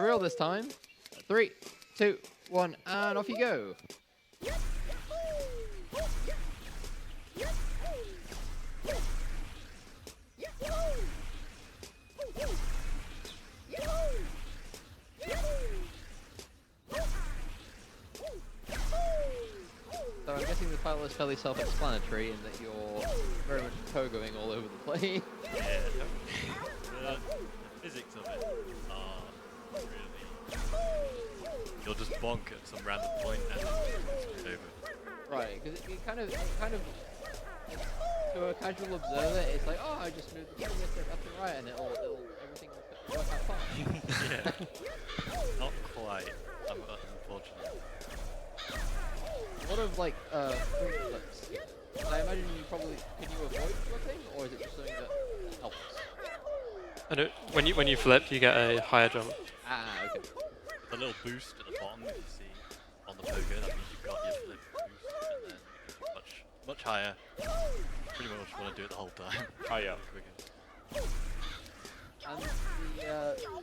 For real this time. 3, 2, 1, and off you go. So I'm guessing the title is fairly self-explanatory in that you're very much pogoing all over the place. Yeah, the physics of it are really... You'll just bonk at some random point and then it's screwed over. Right, because it kind of, to a casual observer, it's like, oh, I just moved the camera left and right, and everything will work out fine. Yeah, not quite, unfortunately. What of like flips? I imagine you probably can you avoid flipping, or is it just something that helps? I know when you flip, you get a higher jump. Ah, okay. The little boost at the bottom that you see on the pogo, that means you've got your flip boost, and then you're much higher. Pretty much want to do it the whole time. Oh yeah.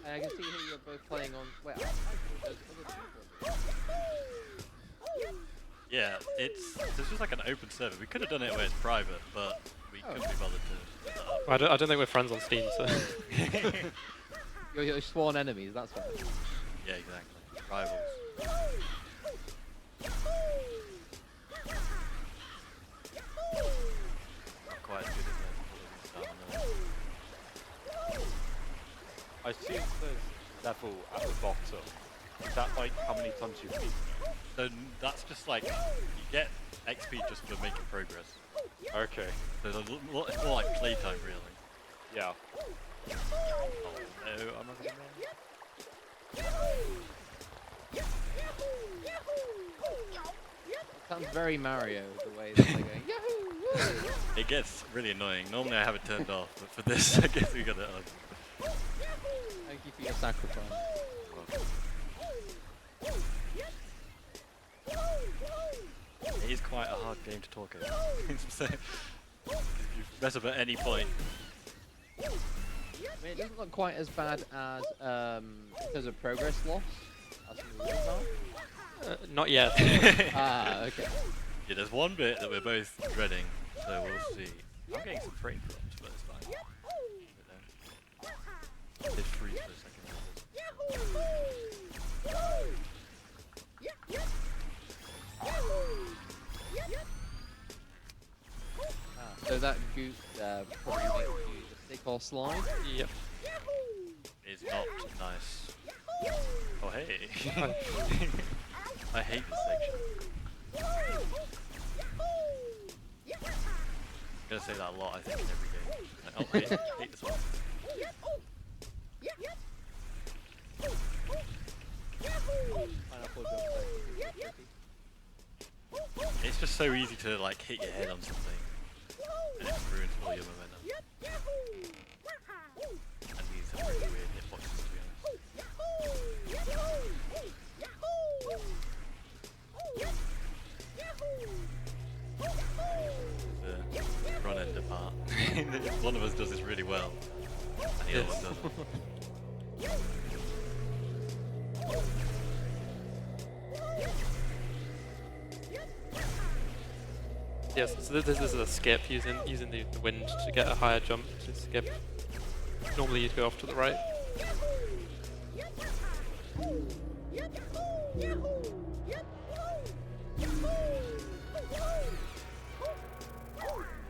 And I can see here you're both playing on. Wait, there's other people. Yeah, there's just like an open server. We could have done it where it's private, but we couldn't be bothered to set that up. I don't think we're friends on Steam, so. You're sworn enemies, that's right. Yeah, exactly. Rivals. Not quite as good as I see there's level at the bottom. Is that like how many times you've beaten it? So that's just like, you get XP just for making progress. Okay. So it's more like playtime, really. Yeah. Oh no, I'm not gonna win. Sounds very Mario, the way that they're going, yahoo! It gets really annoying. Normally I have it turned off, but for this I guess we got it on. Thank you for your sacrifice. It is quite a hard game to talk about. So, if you mess up at any point. I mean, it doesn't look quite as bad as because of progress loss. As some of the others are. Not yet. Ah, okay. Yeah, there's one bit that we're both dreading, so we'll see. I'm getting some frame drops, but it's fine. It did freeze for a second. So that goose probably makes you the stick or slide. Yep. It's not nice. Oh hey! I hate this section. I'm gonna say that a lot, I think, in every game. Like, oh, hate this one. Pineapple jump. It's just so easy to like hit your head on something, and it ruins all your momentum. And these are really weird hitboxes, to be honest. The front end part. One of us does this really well, and the other one doesn't. Yes, so this is a skip using the wind to get a higher jump to skip. Normally you'd go off to the right.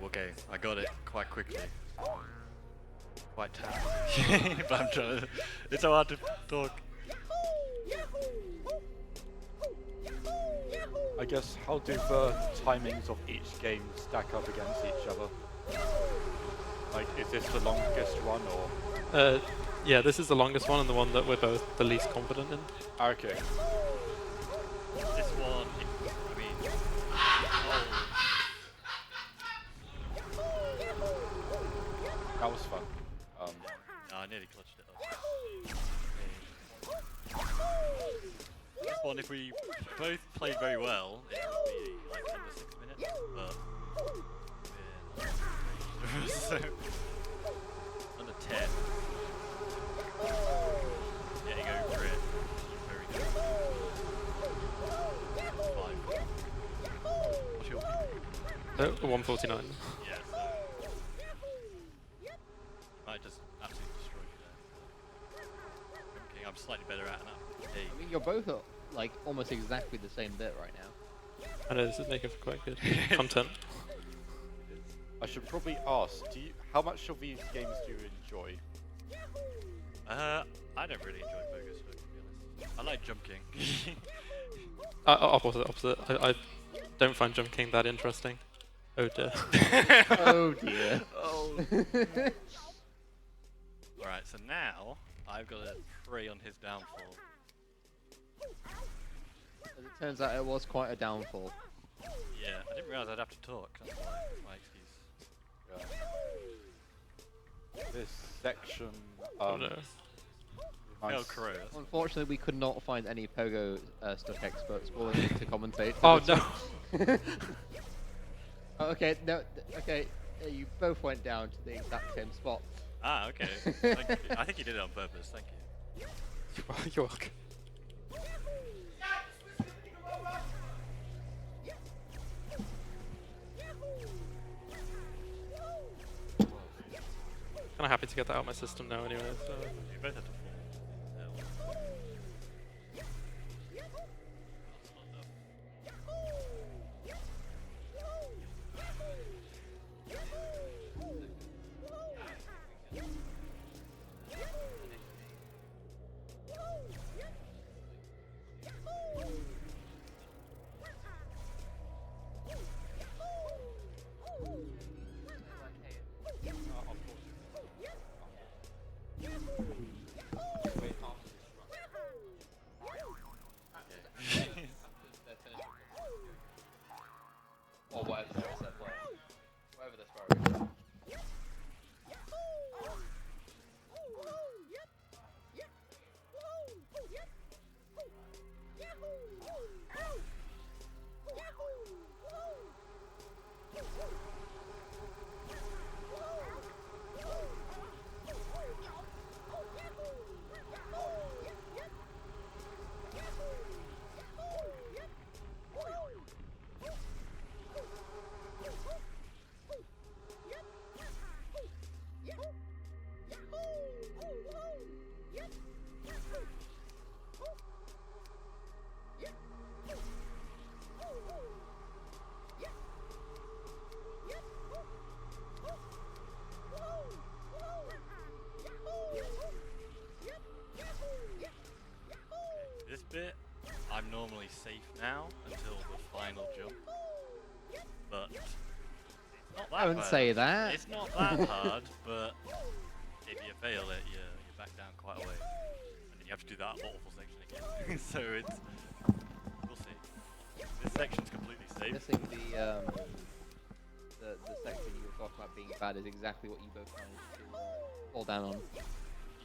Okay, I got it quite quickly. Quite tough. But I'm trying to... It's so hard to talk. I guess how do the timings of each game stack up against each other? Like, is this the longest one or? Yeah, this is the longest one and the one that we're both the least confident in. Okay. This one, I mean... That was fun. No, I nearly clutched it up. This one, if we both played very well, it would be like under 6 minutes, but... so, under 10. Getting over it. 149. Yeah, so might just absolutely destroy you there. Okay, I'm slightly better at now. Hey, I mean, you're both at, like, almost exactly the same bit right now. I know this is making for quite good content. I should probably ask, how much of these games do you enjoy? I don't really enjoy Pogostuck, to be honest. I like Jump King. Opposite. I don't find Jump King that interesting. Oh dear. Oh dear. Oh. Alright, so now I've got to prey on his downfall. As it turns out, it was quite a downfall. Yeah, I didn't realise I'd have to talk. That's my excuse. This section. Oh no. Hell Crow. Unfortunately, we could not find any Pogostuck experts willing to commentate. Oh no. Oh, okay, no, okay, you both went down to the exact same spot. Ah, okay. Thank you. I think you did it on purpose. Thank you. You're welcome. Kind of happy to get that out of my system now, anyway. So. You both have to fall. Or whatever the said, whatever the story is. This bit, I'm normally safe now until the final jump, but it's not that Don't bad. say that. It's not that hard, but if you fail it, you're back down quite a way, and then you have to do that awful section again. So it's, we'll see. This section's completely safe. Missing the section you were talking about being bad is exactly what you both managed to fall down on.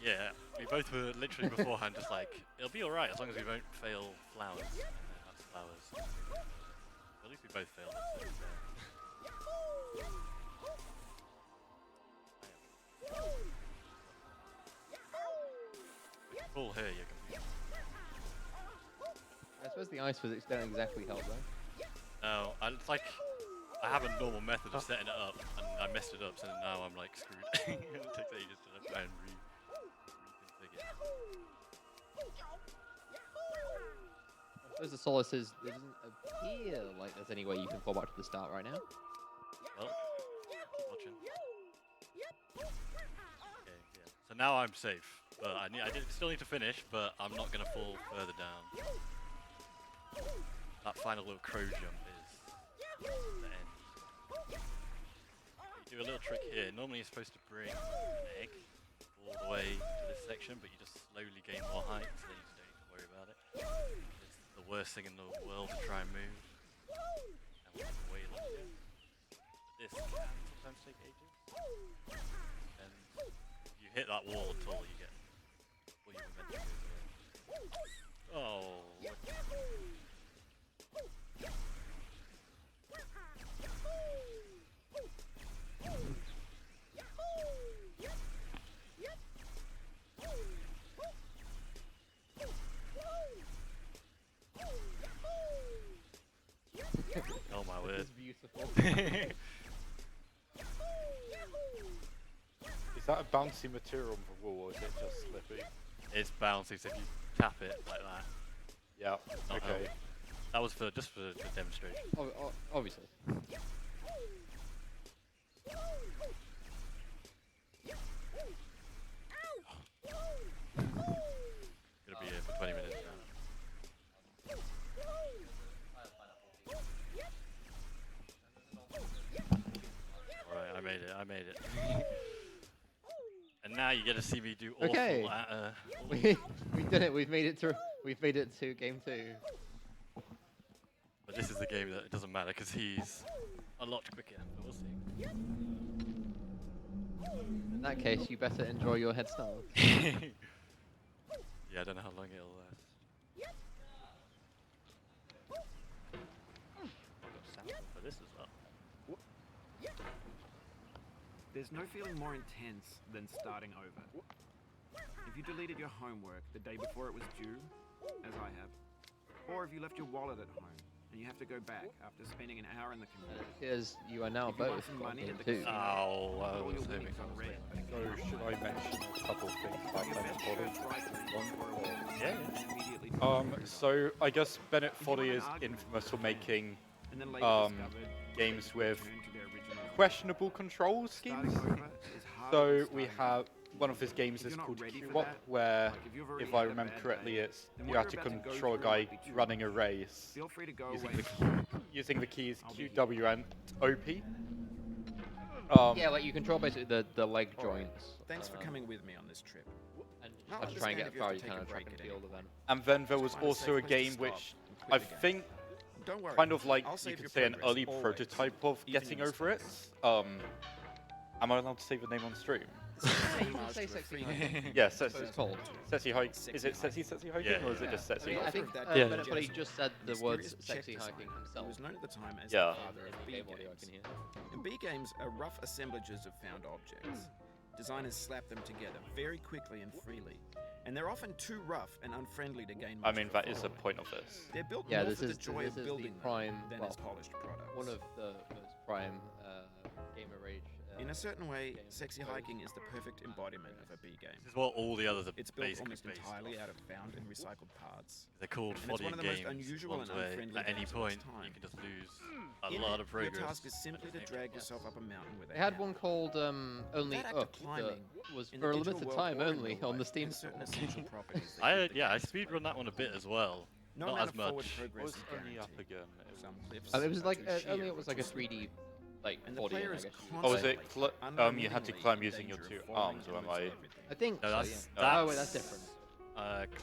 Yeah, we both were literally beforehand just like, it'll be alright as long as we won't fail flowers. And then that's flowers. At least we both failed it, so it's If you fall here, you're confused. I suppose the ice physics don't exactly help though. No, it's like, I have a normal method of setting it up, and I messed it up, so now I'm like screwed. It takes ages to try and reconfigure. I suppose the solace is there doesn't appear like there's any way you can fall back to the start right now. Well, keep watching. Okay, yeah. So now I'm safe, but I still need to finish, but I'm not going to fall further down. That final little crow jump is the end. You do a little trick here. Normally you're supposed to bring an egg all the way to this section, but you just slowly gain more height, so you just don't need to worry about it. It's the worst thing in the world to try and move. And we'll have to wait longer. But this can sometimes take ages. And you hit that wall until you get all your momentum goes away. Oh, what? Oh my word. It's beautiful. before. Is that a bouncy material on the wall, or is it just slippy? It's bouncy, so if you tap it like that. Yeah. Not Okay. help. That was just for demonstration. Obviously. Gonna be here for 20 minutes now. Alright, I made it. And now you get to see me do awful Okay. at We did it. We've made it to game 2. But this is the game that it doesn't matter because he's a lot quicker, but we'll see. In that case, you better enjoy your head start. Yeah, I don't know how long it'll last. I've got sample for this as well. There's no feeling more intense than starting over. If you deleted your homework the day before it was due, as I have, or if you left your wallet at home and you have to go back after spending an hour in the computer. Because you are now If you want both some on money game at the 2. casino, Oh, I all was your hoping winnings I on was red. late. So should I mention a couple of things about You Bennett bet Foddy? your first right to One for a or- while, Yeah, and immediately turn So I guess Bennett If you want Foddy an is argument infamous for with making and then later discovered games they with return to their original questionable control Starting schemes. over is harder So than we starting have over. one of his games If is you're not called ready for Q-Wop, that, where, like if you've already if I had a remember bad correctly, day, it's then you what have to you're about to go control a through guy might be too running a much. race Feel free to go using away. using the keys I'll be Q, here. W, and OP. Yeah, like you control basically the leg Alright. joints. Thanks for coming with me on this trip. And I'll have to try and get understand if as you far have as to you take can a on track break and at field any event. And then there was Find a also safe a place to game stop which and quit I the game. think Don't worry. kind of like I'll you save could your say an progress, early always, prototype of even getting in over it. space. Am I allowed to say the name on stream? You can say sexy hiking. Yeah, So it's called. Sexy hike. Is it sexy hiking Yeah, or is it yeah. just I sexy? mean, I hiking? think That Yeah. Bennett Foddy just said the words Mysterious sexy Czech hiking designer himself. who was known at the time as Yeah. the father In of the B game audio I games. can hear. And B games are rough assemblages of found objects. Designers slap them together very quickly and freely, and they're often too rough and unfriendly to gain I much mean, of a that is the following. point of this. They're built Yeah, more this for the is joy of the building them prime, than well, as polished products. one of the most prime gamer rage. In a certain way, games sexy played. hiking is the perfect embodiment of a B game. This is what all the others are It's built basically almost based entirely off. out of found and recycled parts. They're called And it's one Foddy of the most games, unusual ones and where unfriendly at any games of point its time. you can just lose a In lot it, of progress. Your task is at simply the to same drag time. yourself up a mountain with a They had hammer. one called Only That act Up of climbing that was in for a the digital limited world time or in only real on the life Steam has certain store. essential properties that keep the I game speedrun that one a bit as well. No Not amount as of forward much. progress What was is only up guaranteed. again? Some cliffs It was are like too only sheer it was or like a too 3D slippery. like And the body. player I is guess. Oh, is constantly, it? You had to unremittingly climb in using your danger two of falling arms, and or am losing I? everything. I think No, so, that's yeah. Oh wait, that's different.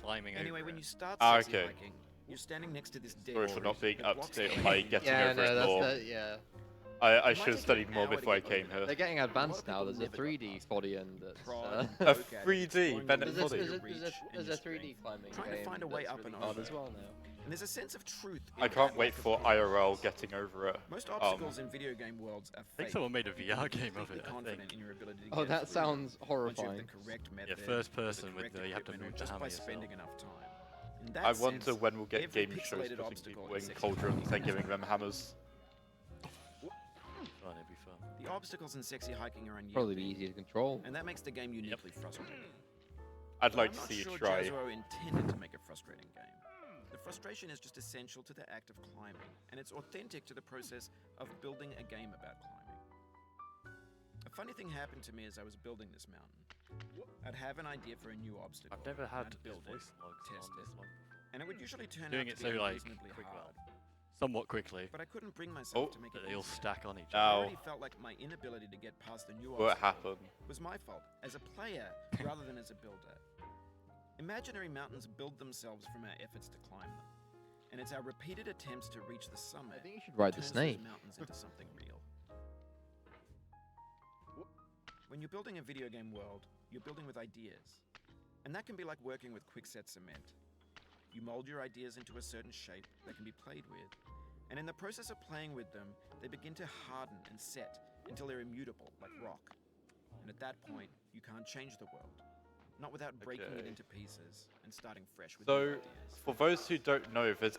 climbing Anyway, over when it. you start Ah, sexy okay. hiking, you're standing next to this dead Sorry for tree not being that up blocks to date the on my way. getting Yeah, over no, it that's lore. yeah. I It should might have take studied an more hour to before I get came over here. They're getting advanced now. people There's a never got 3D past body and that's. Pride, A poke at it, 3D exploring Bennett your There's a, limits Foddy. of there's, a, reach there's, and a, your there's a 3D strength. climbing Trying to game find a way that's up really and hard over as it. well now. And there's a sense of truth. I in can't that wait lack of for progress. IRL getting over it. Most obstacles in video game worlds are I think fake. someone made a VR game of Be it. I confident think. in your ability to Oh, get that through sounds once you have horrifying. the correct method, first with the person with correct the- you have to equipment, move or the just hammer by yourself. spending enough time. In that I wonder sense, when we'll get every game shows pixelated putting obstacle people in in Sexy cauldrons Hiking and giving them hammers. Fun, it'd be fun. The obstacles in sexy hiking are unyielding, Probably be easy to control. and that makes the game uniquely frustrating. I'd But like I'm to not see you sure try. Jazro intended to make a frustrating game. The frustration is just essential to the act of climbing, and it's authentic to the process of building a game about climbing. A funny thing happened to me as I was building this mountain. I'd have an idea for a new obstacle. I've never had and I'd build voice it, logs test on it, this one. and it would usually turn Doing out it to be so, like, unreasonably quick, well, hard. Somewhat quickly, But I couldn't bring myself Oh, to make but it they all easier. stack on each I other. Ow. already felt like my inability to get past the new What obstacle happened? was my fault as a player rather than as a builder. Imaginary mountains build themselves from our efforts to climb them, and it's our repeated attempts to reach the I summit think you should ride the turns snake. those mountains into something real. When you're building a video game world, you're building with ideas, and that can be like working with quickset cement. You mold your ideas into a certain shape that can be played with, and in the process of playing with them, they begin to harden and set until they're immutable, like rock. And at that point, you can't change the world. not without breaking it Okay. into pieces and starting fresh with So, new ideas. for those who don't know, there's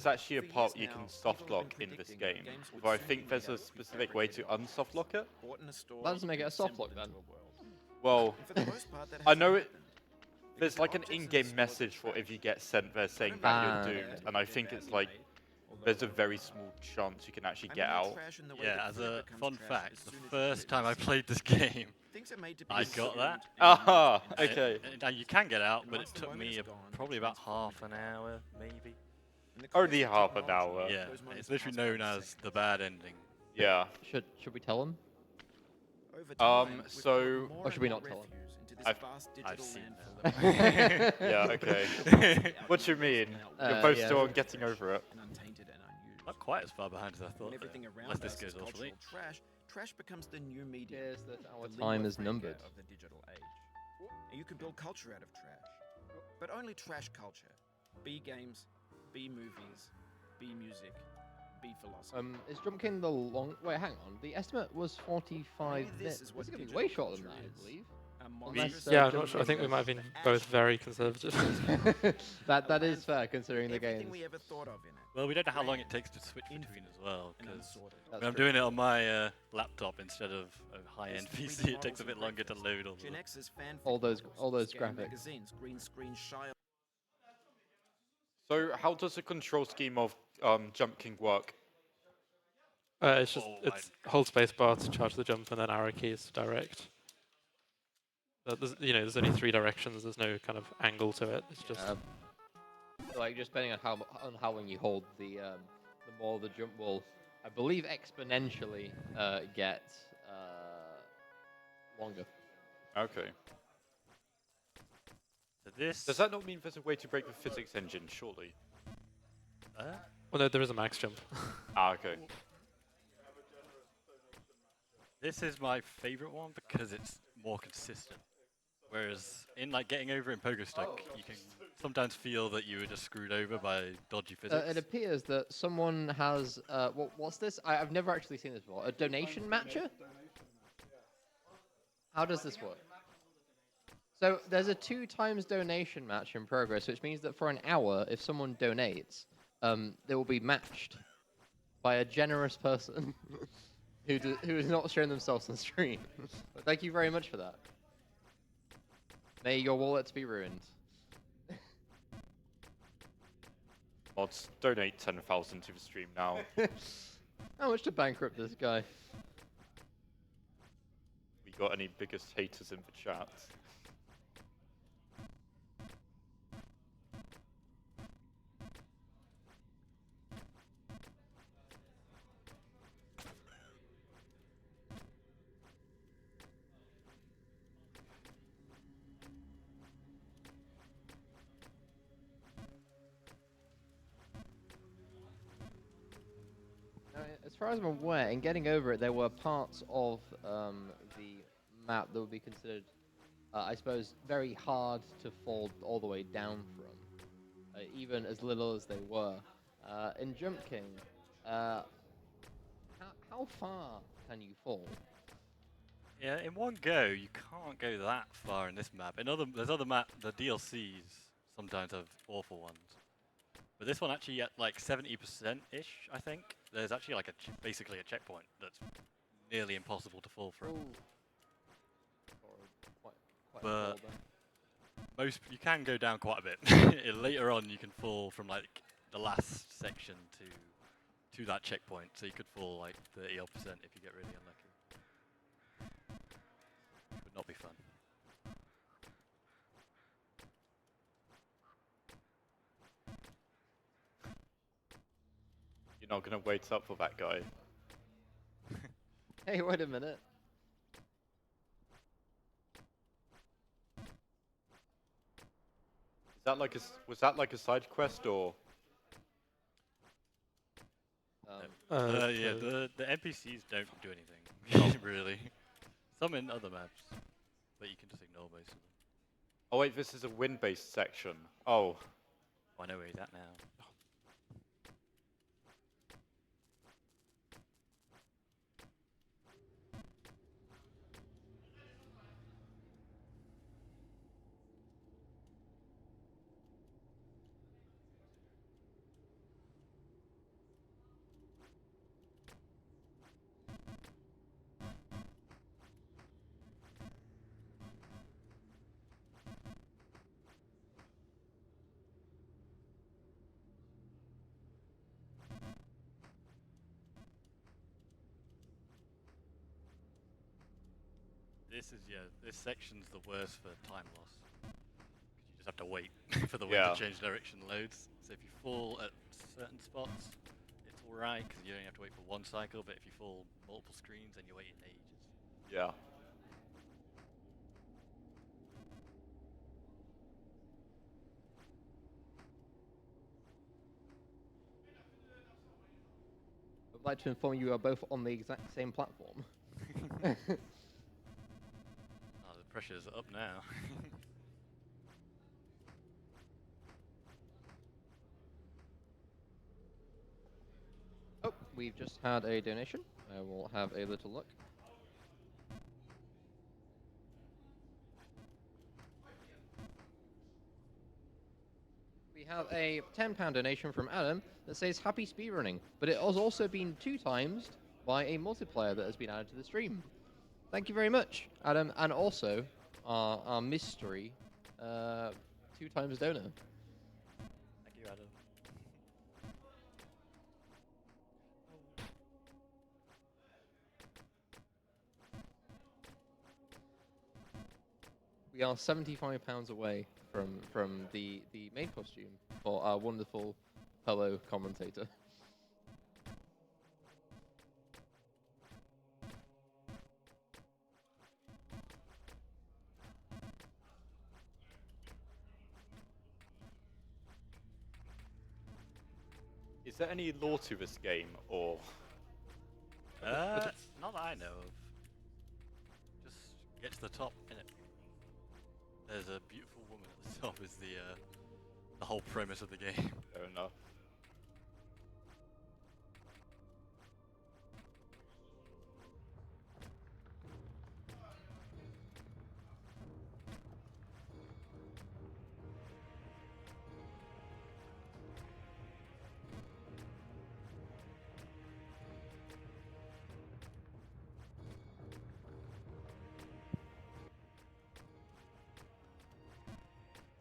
actually a For part years you now, can people soft have lock been in this predicting game, that games would although I soon think be there's made a out of specific way to prefabricated unsoft lock it. bought in a store That doesn't make it and a soft assembled lock, then. into a world. Well, And for the most part, that I hasn't know happened. there's Because like the an objects in the in-game stores message are for if trash. you get sent there saying Not that only you're are they doomed, bad, and I they're think it's badly like made, although there's a they're very fine. small chance you can actually I get mean, they're out. trash in the way Yeah, that as food a becomes fun trash fact, as the soon as you first put it in time I the played this sun. game, Things are made to be I got consumed that. and Aha, used in okay. Now you can get out, And but once it the took moment me is gone, they probably about transform half into an garbage. hour, maybe. In the Only course of half an technology, hour. Yeah, those moments it's literally pass by known in as the bad ending. Yeah. Should we tell them? Over time, we've so- brought more Or should and we more not tell 'em? refuse into this I've- vast I've digital seen landfill that. that we Yeah, okay. Out What do you in mean? the You're Uh, both yeah. still getting over it. and untainted and unused. Not quite as far behind as I When thought. everything though. around Unless this us goes is off cultural late. trash becomes the new medium. Yes, that our the time lingua is franca numbered. of the digital age. And you can build culture out of trash, but only trash culture. B games, B movies, B music, B philosophy. Is Jump King the long? Wait, hang on. The estimate was 45 Maybe this minutes. is This what is gonna be digital way shorter than culture that, I is. believe. A Unless, monstrous Yeah, I'm Jump not sure. I think we King might have was- been both very conservative. that A is fair landfill considering the everything games. we ever thought of in it. Well, we don't know how long it Grand, takes to switch between infinite, as well, and because unsorted. That's when I'm true. doing it on my laptop instead of a high-end There's 3D PC, it takes models a and bit longer to graphics, load all Gen the... X's fanfic All those novels, scam graphics. magazines, green screen shy. So, how does the control scheme of Jump King work? It's just Oh, it's hold space bar to charge the jump, and then arrow keys to direct. There's only 3 directions. There's no kind of angle to it. It's just Like just depending on how long you hold the more the jump will, I believe, exponentially get longer. Okay. So this... Does that not mean there's a way to break the physics engine, surely? well, no, there is a max jump. Ah, okay. This is my favorite one because it's more consistent. Whereas in like getting over in Pogostuck, you can sometimes feel that you were just screwed over by dodgy physics. It appears that someone has what's this? I've never actually seen this before. A donation matcher? How does this work? So there's a 2 times donation match in progress, which means that for an hour, if someone donates, they will be matched by a generous person who is not showing themselves on screen. But thank you very much for that. May your wallets be ruined. Mods, donate 10,000 to the stream now. How much to bankrupt this guy? We got any biggest haters in the chat? As far as I'm aware, in getting over it, there were parts of the map that would be considered, I suppose, very hard to fall all the way down from, even as little as they were. In Jump King, how far can you fall? Yeah, in one go, you can't go that far in this map. There's other the DLCs sometimes have awful ones. But this one actually at like 70%-ish, I think. There's actually like basically a checkpoint that's nearly impossible to fall from. But you can go down quite a bit. Later on, you can fall from like the last section to that checkpoint. So you could fall like 30% if you get really unlucky. Would not be fun. You're not gonna wait up for that guy. Hey, wait a minute. Was that like a side quest or? Yeah, the NPCs don't do anything, really. Some in other maps, but you can just ignore most of them. Oh wait, this is a win-based section. Oh. I know where he's at now. This section's the worst for time loss. 'Cause you just have to wait for the wind Yeah. to change direction loads. So if you fall at certain spots, it's alright because you only have to wait for one cycle, but if you fall multiple screens, then you're waiting ages. Yeah. I'd like to inform you are both on the exact same platform. Oh, the pressure's up now. Oh, we've just had a donation. I will have a little look. We have a £10 donation from Adam that says happy speedrunning, but it has also been 2 times by a multiplayer that has been added to the stream. Thank you very much, Adam, and also our mystery 2 times donor. Thank you, Adam. We are £75 away from the main costume for our wonderful fellow commentator. Is there any lore to this game, or Not that I know of. Just get to the top, innit? There's a beautiful woman at the top. Is the whole premise of the game. fair enough?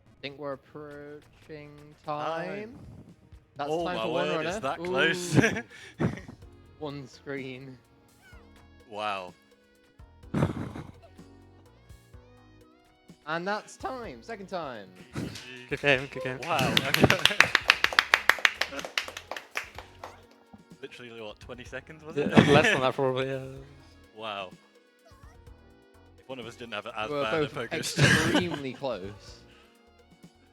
I think we're approaching time. That's Oh time my for one word, runner. it's that Ooh, close. one screen. Wow. And that's time. Second time. Good game, good game. Wow. Literally, what, 20 seconds was it? Less than that probably, yeah. Wow. If one of us didn't have it as We're bad at both Pogostuck. extremely close.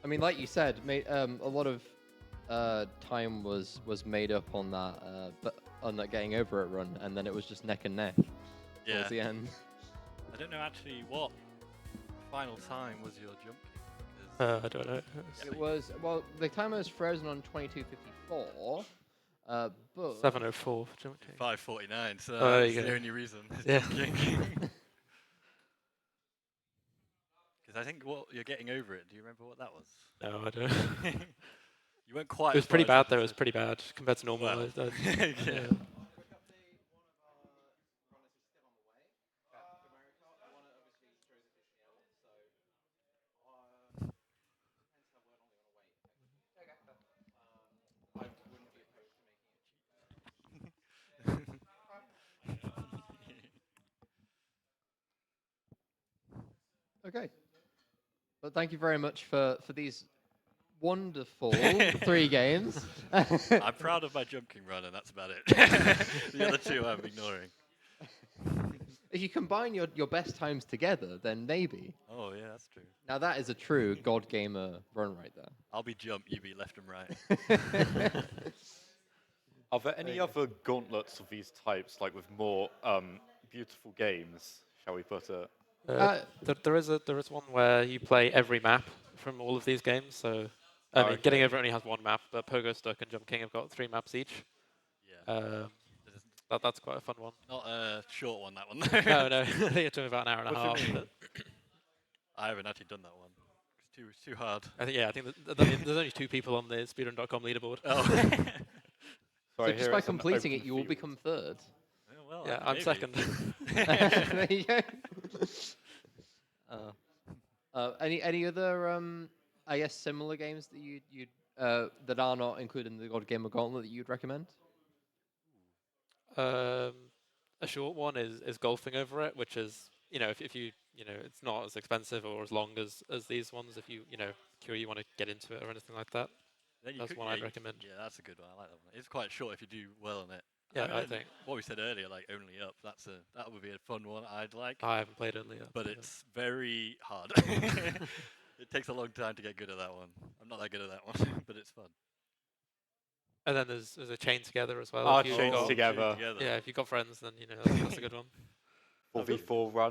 I mean, like you said, a lot of time was made up on that getting over it run, and then it was just neck and neck Yeah. towards the end. I don't know actually what final time was your jump kick. I don't know. It was, well, the timer was frozen on 22:54, but 7:04 for jump kick. 5:49, so Oh, there that's you the go. only reason. Is Yeah. jump kick. Because I think what you're getting over it. Do you remember what that was? No, I don't. You weren't quite. It was as pretty far as bad though. It you was pretty bad compared to normal. Well, I- yeah. okay. But thank you very much for these wonderful 3 games. I'm proud of my jump king run, and that's about it. The other 2 I'm ignoring. If you combine your best times together, then maybe. Oh yeah, that's true. Now that is a true God Gamer run right there. I'll be jump, you be left and right. Are there any other gauntlets of these types, like with more beautiful games, shall we put it? there is one where you play every map from all of these games. So I mean, Okay. Getting Over It only has 1 map, but Pogostuck and Jump King have got 3 maps each. Yeah. That's quite a fun one. Not a short one, that one. No, I think it took me about an hour and a What do you half. mean? but I haven't actually done that one. It's too hard. I think there's only 2 people on the speedrun.com leaderboard. Oh. So Sorry, just here by it's an completing it, open you will field. become third. Well, Yeah, I'm maybe. second. There you go. Any other I guess similar games that you'd that are not included in the God Gamer Gauntlet that you'd recommend? A short one is Golfing Over It, which is you know, if you, you know, it's not as expensive or as long as these ones. If you, you know, you want to get into it or anything like that, Then you that's could, one yeah, I'd recommend. Yeah, that's a good one. I like that one. It's quite short if you do well on it. Yeah, I and think. what we said earlier, like Only Up, that would be a fun one I'd like. I haven't played Only Up. But it's very hard. It takes a long time to get good at that one. I'm not that good at that one, but it's fun. And then there's a Chain Together as well. Ah, if you've Chain got- Together. Yeah, if you've got friends, then you know that's a good one. 4v4 run.